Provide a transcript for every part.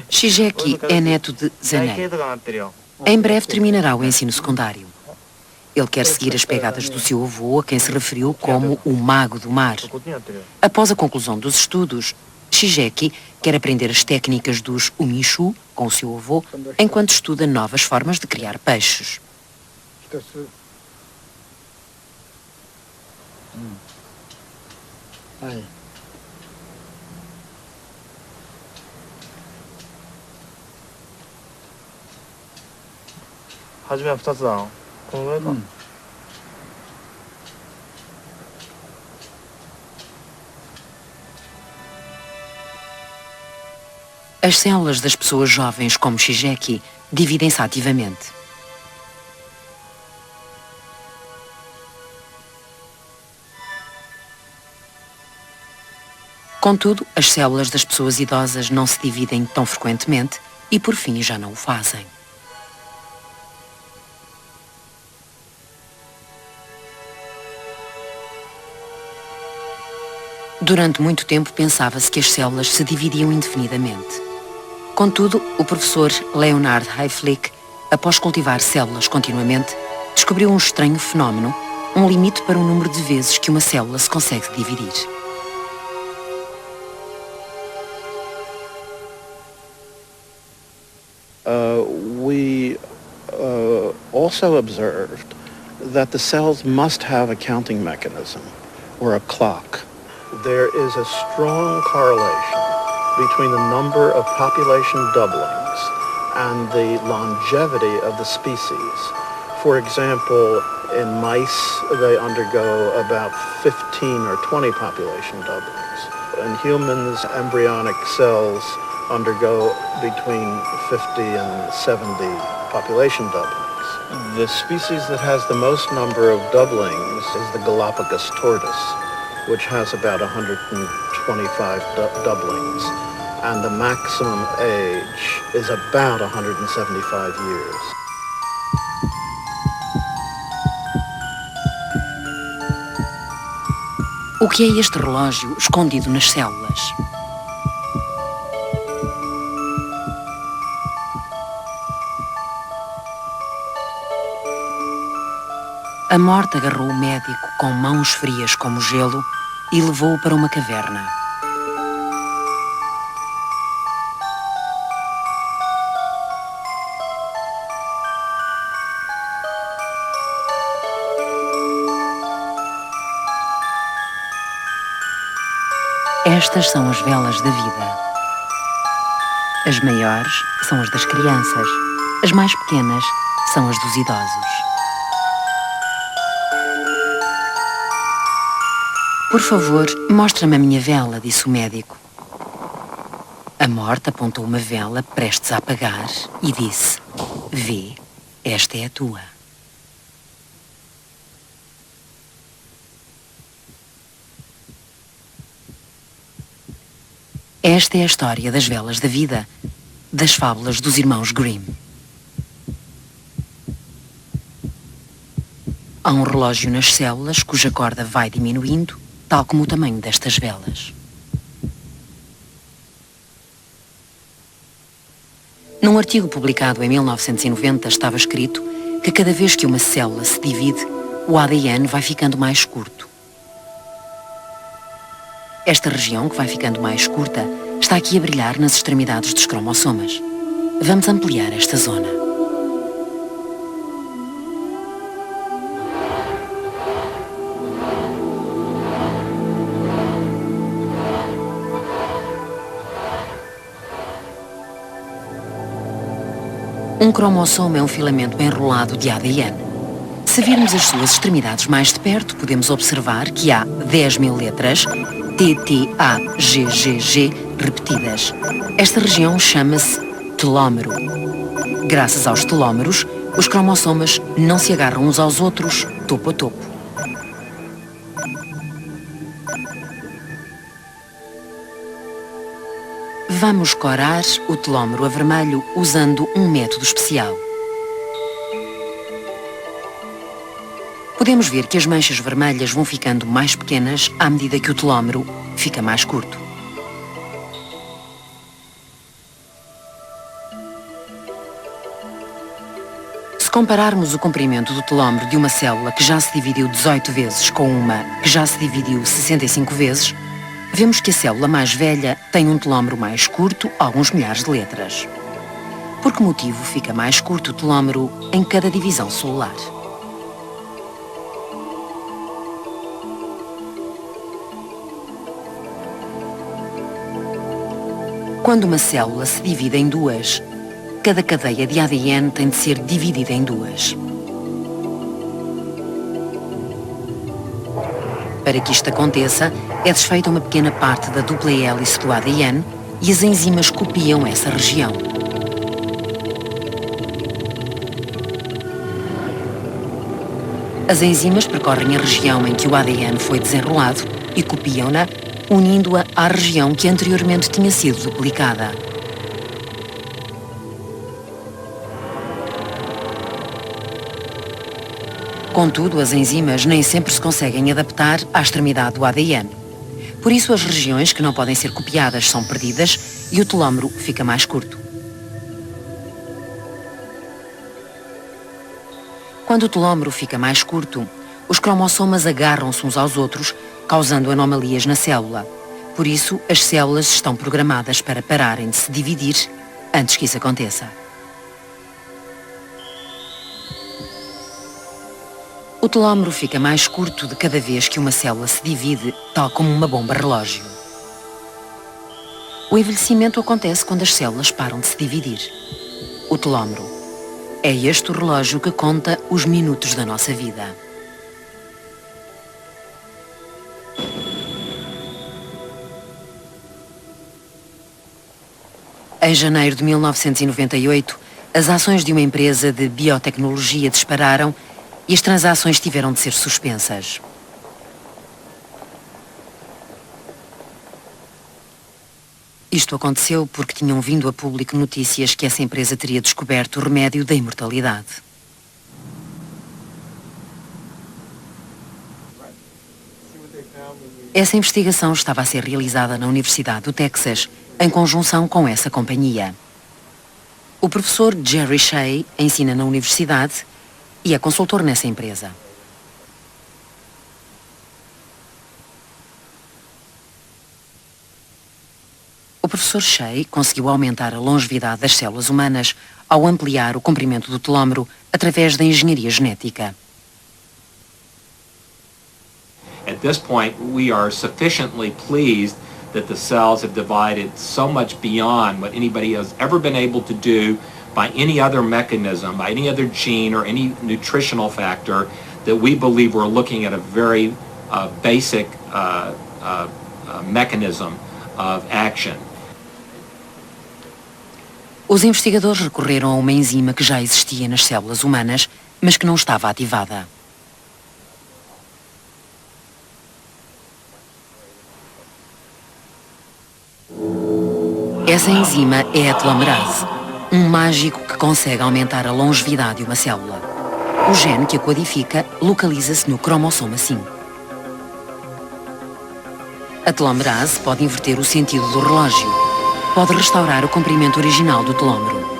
Shigeki é neto de Zenei. Em breve terminará o ensino secundário. Ele quer seguir as pegadas do seu avô, a quem se referiu como o Mago do Mar. Após a conclusão dos estudos, Shigeki quer aprender as técnicas dos umishu com o seu avô, enquanto estuda novas formas de criar peixes. As células das pessoas jovens como Shigeki dividem-se ativamente. Contudo, as células das pessoas idosas não se dividem tão frequentemente e, por fim, já não o fazem. Durante muito tempo pensava-se que as células se dividiam indefinidamente. Contudo, o professor Leonard Hayflick, após cultivar células continuamente, descobriu um estranho fenómeno, um limite para o número de vezes que uma célula se consegue dividir. We also observed that the cells must have a counting mechanism, or a clock. There is a strong correlation between the number of population doublings and the longevity of the species. For example, in mice, they undergo about 15 or 20 population doublings. In humans, embryonic cells undergo between 50 and 70 population doublings. The species that has the most number of doublings is the Galapagos tortoise, which has about 125 doublings, and the maximum age is about 175 years. O que é este relógio escondido nas células? A morte agarrou o médico com mãos frias como gelo e levou-o para uma caverna. Estas são as velas da vida. As maiores são as das crianças, as mais pequenas são as dos idosos. Por favor, mostra-me a minha vela, disse o médico. A morte apontou uma vela prestes a apagar e disse: Vê, esta é a tua. Esta é a história das velas da vida, das fábulas dos irmãos Grimm. Há um relógio nas células cuja corda vai diminuindo, tal como o tamanho destas velas. Num artigo publicado em 1990 estava escrito que cada vez que uma célula se divide, o ADN vai ficando mais curto. Esta região, que vai ficando mais curta, está aqui a brilhar nas extremidades dos cromossomas. Vamos ampliar esta zona. Um cromossoma é um filamento enrolado de ADN. Se virmos as suas extremidades mais de perto, podemos observar que há 10.000 letras TTAGGG repetidas. Esta região chama-se telómero. Graças aos telómeros, os cromossomas não se agarram uns aos outros topo a topo. Vamos corar o telómero a vermelho usando um método especial. Podemos ver que as manchas vermelhas vão ficando mais pequenas à medida que o telómero fica mais curto. Se compararmos o comprimento do telómero de uma célula que já se dividiu 18 vezes com uma que já se dividiu 65 vezes, vemos que a célula mais velha tem um telómero mais curto, alguns milhares de letras. Por que motivo fica mais curto o telómero em cada divisão celular? Quando uma célula se divide em duas, cada cadeia de ADN tem de ser dividida em duas. Para que isto aconteça, é desfeita uma pequena parte da dupla hélice do ADN e as enzimas copiam essa região. As enzimas percorrem a região em que o ADN foi desenrolado e copiam-na, unindo-a à região que anteriormente tinha sido duplicada. Contudo, as enzimas nem sempre se conseguem adaptar à extremidade do ADN. Por isso, as regiões que não podem ser copiadas são perdidas e o telómero fica mais curto. Quando o telómero fica mais curto, os cromossomas agarram-se uns aos outros, causando anomalias na célula. Por isso, as células estão programadas para pararem de se dividir antes que isso aconteça. O telómero fica mais curto de cada vez que uma célula se divide, tal como uma bomba relógio. O envelhecimento acontece quando as células param de se dividir. O telómero. É este o relógio que conta os minutos da nossa vida. Em janeiro de 1998, as ações de uma empresa de biotecnologia dispararam e as transações tiveram de ser suspensas. Isto aconteceu porque tinham vindo a público notícias que essa empresa teria descoberto o remédio da imortalidade. Essa investigação estava a ser realizada na Universidade do Texas, em conjunção com essa companhia. O professor Jerry Shea ensina na universidade e é consultor nessa empresa. O professor Shea conseguiu aumentar a longevidade das células humanas ao ampliar o comprimento do telómero através da engenharia genética. At this point, we are sufficiently pleased that the cells have divided so much beyond what anybody has ever been able to do by any other mechanism, by any other gene or any nutritional factor, that we believe we're looking at a very basic mechanism of action. Os investigadores recorreram a uma enzima que já existia nas células humanas, mas que não estava ativada. Essa enzima é a telomerase, um mágico que consegue aumentar a longevidade de uma célula. O gene que a codifica localiza-se no cromossoma 5. A telomerase pode inverter o sentido do relógio, pode restaurar o comprimento original do telómero.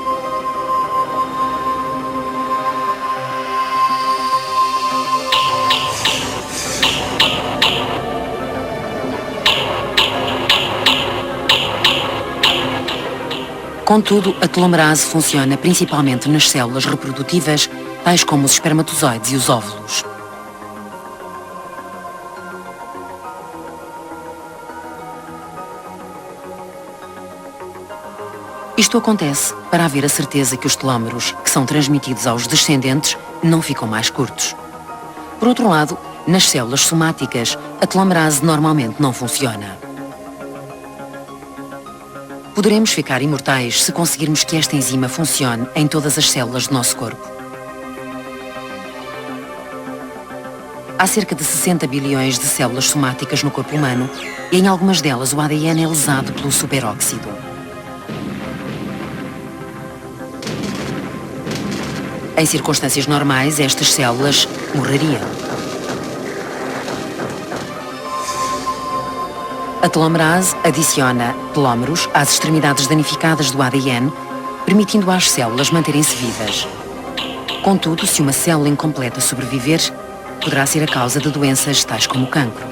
Contudo, a telomerase funciona principalmente nas células reprodutivas, tais como os espermatozoides e os óvulos. Isto acontece para haver a certeza que os telómeros, que são transmitidos aos descendentes, não ficam mais curtos. Por outro lado, nas células somáticas, a telomerase normalmente não funciona. Poderemos ficar imortais se conseguirmos que esta enzima funcione em todas as células do nosso corpo. Há cerca de 60 bilhões de células somáticas no corpo humano e em algumas delas o ADN é lesado pelo superóxido. Em circunstâncias normais, estas células morreriam. A telomerase adiciona telómeros às extremidades danificadas do ADN, permitindo às células manterem-se vivas. Contudo, se uma célula incompleta sobreviver, poderá ser a causa de doenças tais como o cancro.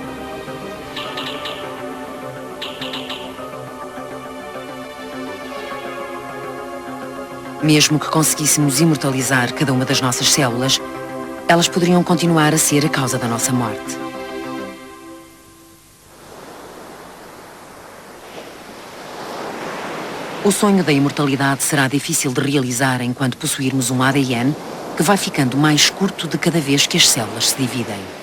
Mesmo que conseguíssemos imortalizar cada uma das nossas células, elas poderiam continuar a ser a causa da nossa morte. O sonho da imortalidade será difícil de realizar enquanto possuirmos um ADN que vai ficando mais curto de cada vez que as células se dividem.